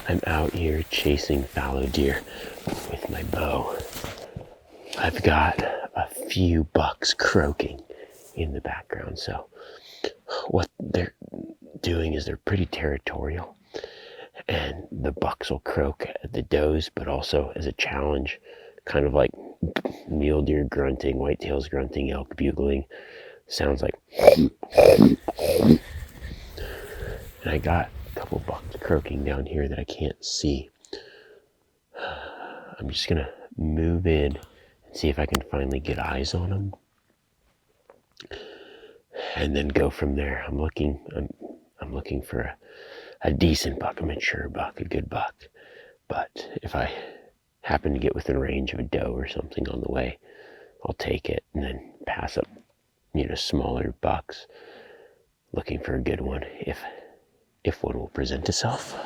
I'm out here chasing fallow deer with my bow. I've got a few bucks croaking in the background, so what they're doing is they're pretty territorial, and the bucks will croak at the does, but also as a challenge, kind of like mule deer grunting, whitetails grunting, elk bugling. Sounds like. And I got a couple bucks croaking down here that I can't see. I'm just gonna move in and see if I can finally get eyes on them, and then go from there. I'm looking for a decent buck, a mature buck, a good buck. But if I happen to get within range of a doe or something on the way, I'll take it and then pass up, smaller bucks, looking for a good one if one will present itself.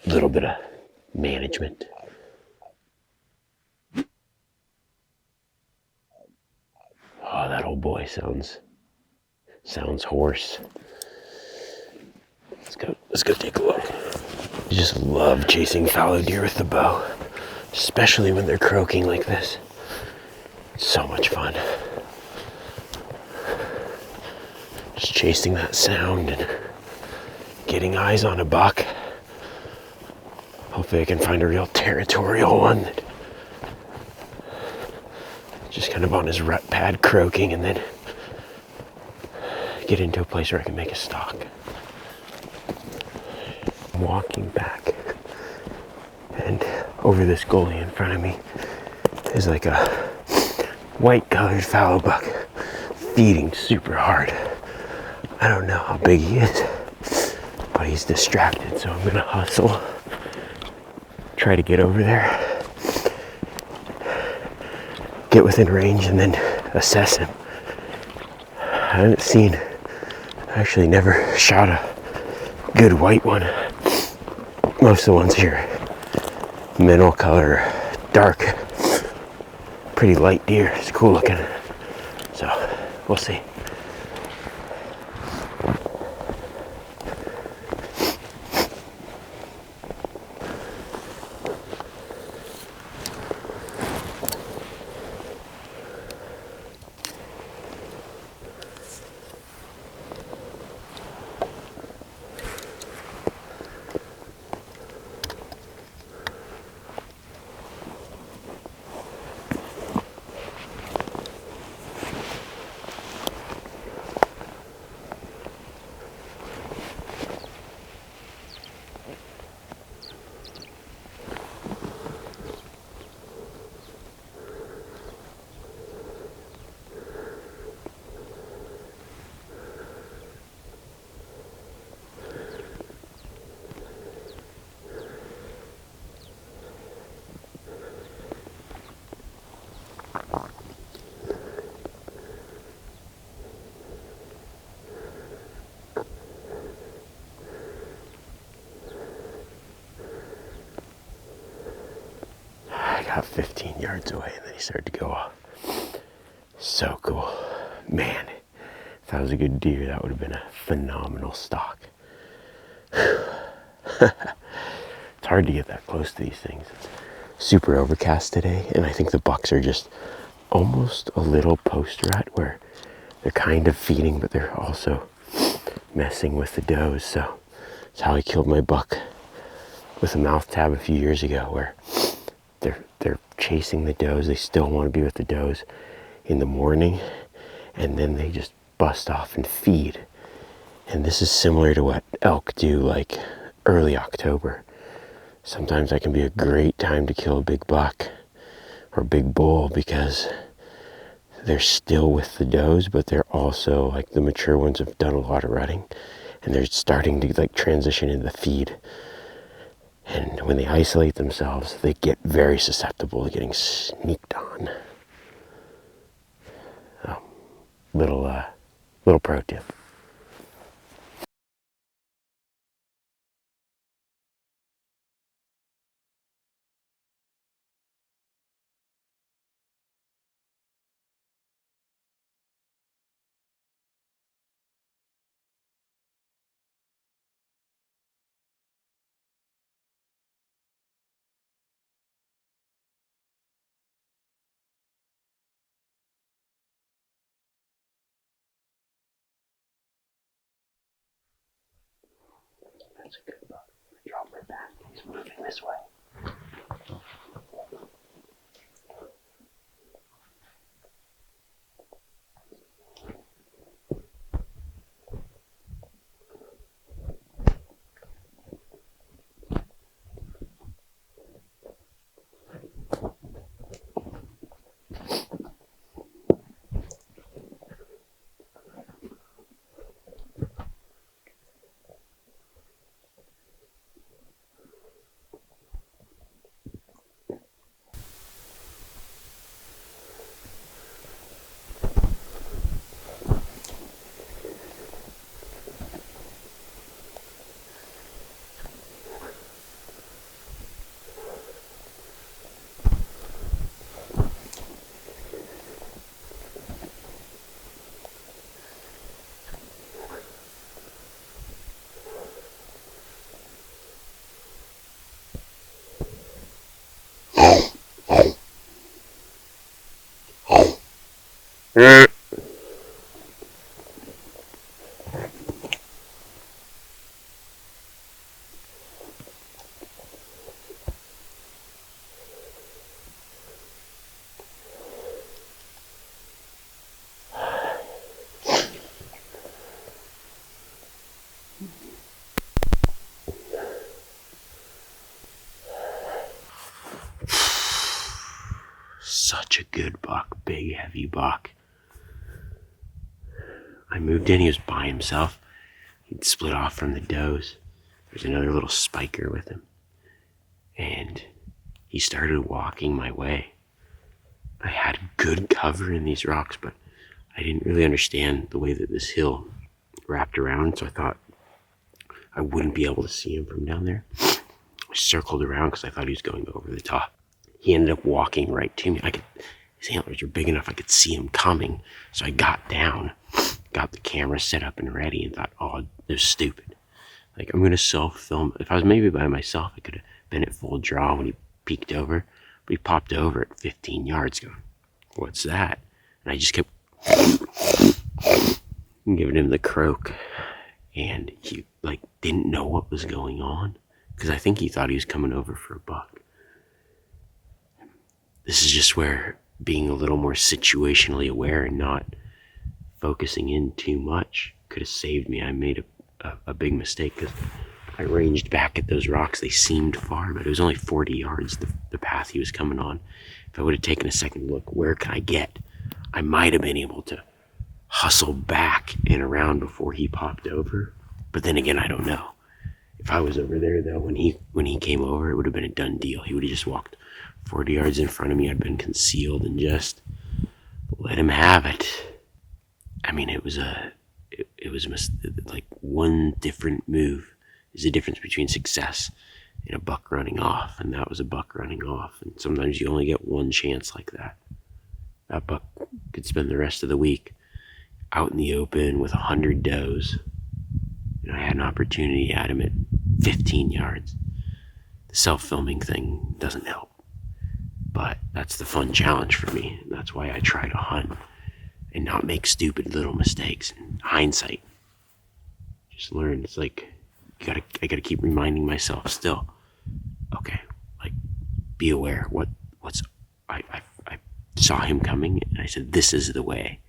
A little bit of management. Oh, that old boy sounds hoarse. Let's go take a look. I just love chasing fallow deer with the bow, especially when they're croaking like this. It's so much fun. Just chasing that sound and getting eyes on a buck. Hopefully I can find a real territorial one that just kind of on his rut pad croaking, and then get into a place where I can make a stalk. I'm walking back, and over this gully in front of me is like a white colored fallow buck feeding super hard. I don't know how big he is, but he's distracted, so I'm gonna hustle, try to get over there, get within range, and then assess him. I actually never shot a good white one. Most of the ones here, mineral color, dark, pretty light deer. It's cool looking. So we'll see. About 15 yards away, and then he started to go off. So cool. Man, if that was a good deer, that would have been a phenomenal stalk. It's hard to get that close to these things. It's super overcast today, and I think the bucks are just almost a little post-rut, where they're kind of feeding, but they're also messing with the does. So it's how I killed my buck with a mouth tab a few years ago, where they're chasing the does. They still want to be with the does in the morning, and then they just bust off and feed. And this is similar to what elk do, like early October. Sometimes that can be a great time to kill a big buck or big bull, because they're still with the does, but they're also, like, the mature ones have done a lot of rutting, and they're starting to like transition into the feed. And when they isolate themselves, they get very susceptible to getting sneaked on. Little pro tip. That's a good buck. Drop her back. He's moving this way. Such a good buck, big, heavy buck. I moved in, he was by himself. He'd split off from the does. There's another little spiker with him. And he started walking my way. I had good cover in these rocks, but I didn't really understand the way that this hill wrapped around, so I thought I wouldn't be able to see him from down there. I circled around because I thought he was going over the top. He ended up walking right to me. His antlers were big enough I could see him coming. So I got down, got the camera set up and ready, and thought, oh, it was stupid. Like, I'm going to self-film. If I was maybe by myself, I could have been at full draw when he peeked over. But he popped over at 15 yards going, what's that? And I just kept giving him the croak. And he, didn't know what was going on. Because I think he thought he was coming over for a buck. This is just where being a little more situationally aware and not focusing in too much could have saved me. I made a big mistake because I ranged back at those rocks. They seemed far, but it was only 40 yards, the path he was coming on. If I would have taken a second look, where can I get? I might have been able to hustle back and around before he popped over. But then again, I don't know. If I was over there, though, when he came over, it would have been a done deal. He would have just walked 40 yards in front of me. I'd been concealed and just let him have it. I mean, it was like one different move is the difference between success and a buck running off. And that was a buck running off. And sometimes you only get one chance like that. That buck could spend the rest of the week out in the open with 100 does. And I had an opportunity at him at 15 yards. The self-filming thing doesn't help. But that's the fun challenge for me. And that's why I try to hunt and not make stupid little mistakes. In hindsight, just learn. It's like I gotta keep reminding myself still. Okay, be aware. I saw him coming and I said, this is the way.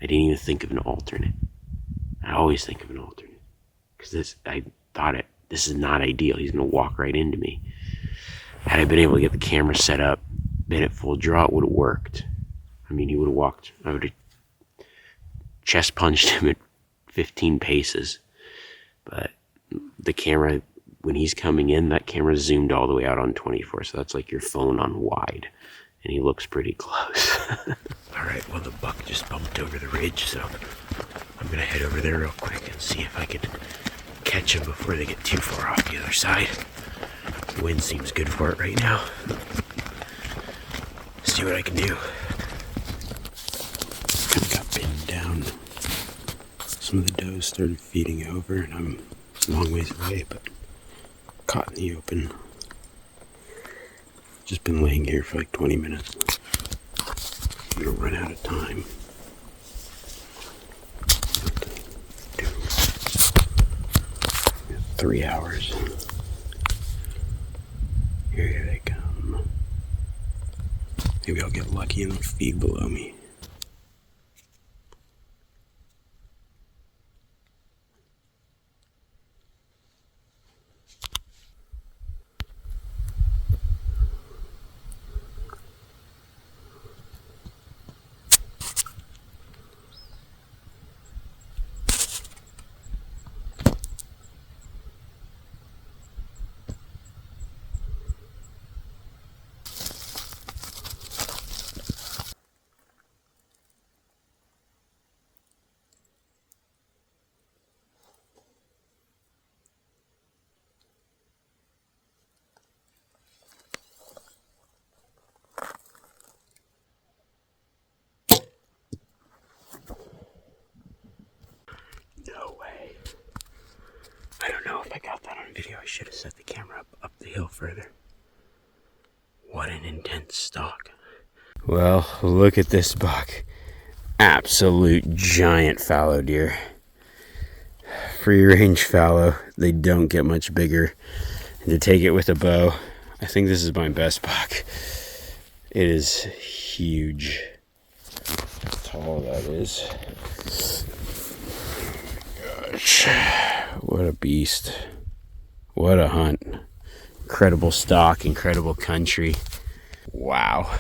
I didn't even think of an alternate. I always think of an alternate because I thought this is not ideal. He's gonna walk right into me. Had I been able to get the camera set up, been at full draw, it would have worked. I mean, he would have walked. I would have chest punched him at 15 paces. But the camera, when he's coming in, that camera zoomed all the way out on 24. So that's like your phone on wide. And he looks pretty close. All right, well, the buck just bumped over the ridge. So I'm going to head over there real quick and see if I could catch him before they get too far off the other side. The wind seems good for it right now. See what I can do. I got pinned down. Some of the does started feeding over, and I'm a long ways away, but caught in the open. Just been laying here for 20 minutes. I'm gonna run out of time. 1, 2, 3 hours. Here they come. Maybe I'll get lucky and they'll feed below me. No way. I don't know if I got that on video. I should have set the camera up the hill further. What an intense stalk. Well, look at this buck. Absolute giant fallow deer. Free range fallow. They don't get much bigger. And to take it with a bow, I think this is my best buck. It is huge. How tall that is. Gosh, what a beast. What a hunt. Incredible stalk, incredible country. Wow.